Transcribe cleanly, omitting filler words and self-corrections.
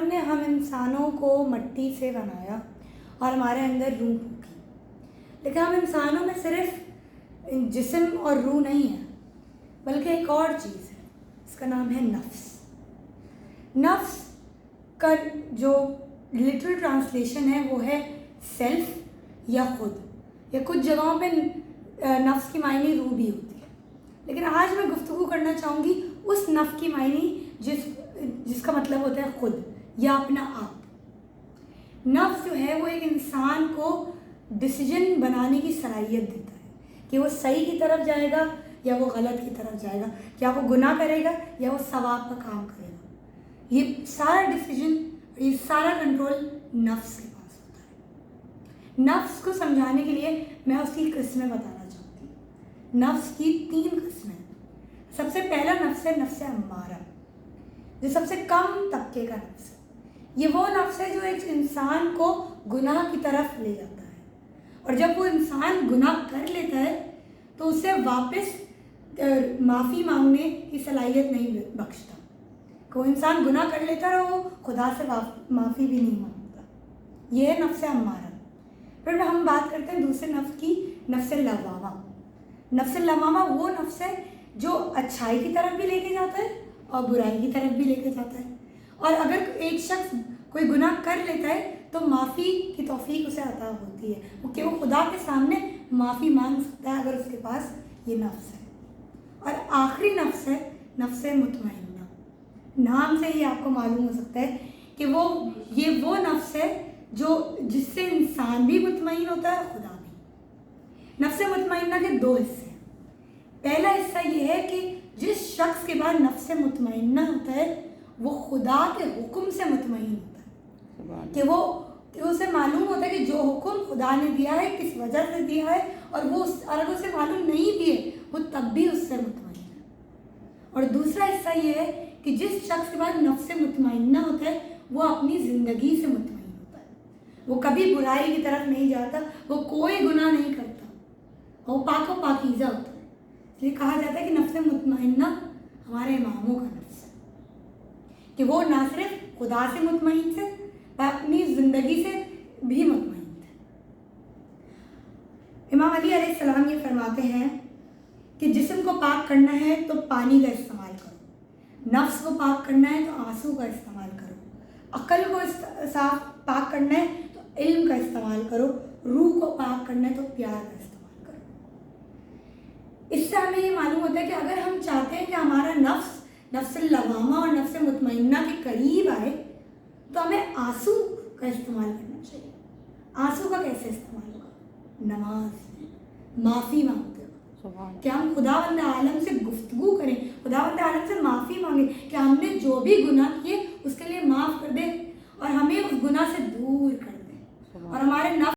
نے हम इंसानों को मट्टी से बनाया और हमारे अंदर रूह की, लेकिन हम इंसानों में सिर्फ जिस्म और रूह नहीं है, बल्कि एक और चीज़ है, इसका नाम है नफ्स। नफ्स का जो लिटरल ट्रांसलेशन है वो है सेल्फ या खुद, या कुछ जगहों पे नफ्स की मायने रूह भी होती है, लेकिन आज मैं गुफ्तगू करना चाहूँगी उस नफ्स की मायने जिसका मतलब होता है खुद या अपना आप। नफ्स जो है वो एक इंसान को डिसीजन बनाने की सलाहियत देता है कि वो सही की तरफ जाएगा या वो गलत की तरफ जाएगा, क्या वो गुनाह करेगा या वो सवाब का काम करेगा। ये सारा डिसीजन, ये सारा कंट्रोल नफ्स के पास होता है। नफ्स को समझाने के लिए मैं उसकी किस्में बताना चाहती हूँ। नफ्स की 3 किस्में। सबसे पहला नफ्स है नफ्स अम्मारा, जो सबसे कम तबके का नफ्स है। ये वो नफ्स है जो एक इंसान को गुनाह की तरफ ले जाता है, और जब वो इंसान गुनाह कर लेता है तो उसे वापस माफ़ी मांगने की सलाहियत नहीं बख्शता। कोई इंसान गुनाह कर लेता है और वो खुदा से माफ़ी भी नहीं मांगता। ये है नफ्स अम्मारा। फिर हम बात करते हैं दूसरे नफ्स की, नफ्स लवामा। नफ्स लवामा वो नफ्स है जो अच्छाई की तरफ भी लेके जाता है और बुराई की तरफ भी लेके जाता है, और अगर एक शख्स कोई गुनाह कर लेता है तो माफ़ी की तौफीक उसे अता होती है कि वो खुदा के सामने माफ़ी मांग सकता है अगर उसके पास ये नफ्स है। और आखिरी नफ्स है नफ्स मुतमइन्ना। नाम से ही आपको मालूम हो सकता है कि ये वो नफ्स है जो जिससे इंसान भी मुतमईन होता है और खुदा भी। नफ्स मुतमइन्ना के 2 हिस्से हैं। पहला हिस्सा ये है कि जिस शख्स के बाद नफ्स मुतमइन्ना होता है वो खुदा के हुक्म से मुतमईन होता है, कि उसे मालूम होता है कि जो हुक्म खुदा ने दिया है किस वजह से दिया है, और वो अगर उसे मालूम नहीं भी है वो तब भी उससे मुतमईन है। और दूसरा हिस्सा ये है कि जिस शख्स के बाद नफ्स मुतमइन्ना होता है वो अपनी ज़िंदगी से मुतमईन होता है। वो कभी बुराई की तरफ नहीं जाता, वो कोई गुनाह नहीं करता, वो पाक व पाकीज़ा होता है। इसलिए कहा जाता है कि नफ्स मुतमइन्ना हमारे इमामों का नफ्स है, कि वो ना सिर्फ खुदा से मुतमईन थे, अपनी ज़िंदगी से भी मुतमईन थे। इमाम अली अलैहिस्सलाम ये फरमाते हैं कि जिस्म को पाक करना है तो पानी का इस्तेमाल करो, नफ्स को पाक करना है तो आंसू का इस्तेमाल करो, अक्ल को साफ पाक करना है तो इल्म का इस्तेमाल करो, रूह को पाक करना है तो प्यार का इस्तेमाल करो। इससे हमें ये मालूम होता है कि अगर हम चाहते हैं कि हमारा नफ्स लवामा और नफ्स मुतमइन्ना के करीब आए तो हमें आंसू का इस्तेमाल करना चाहिए। आंसू का कैसे इस्तेमाल होगा? नमाज में माफ़ी मांगते हो कि हम खुदावंद आलम से गुफ्तगू करें, खुदावंद आलम से माफ़ी मांगे कि हमने जो भी गुनाह किए उसके लिए माफ़ कर दे और हमें उस गुनाह से दूर कर दे, और हमारे नफ्स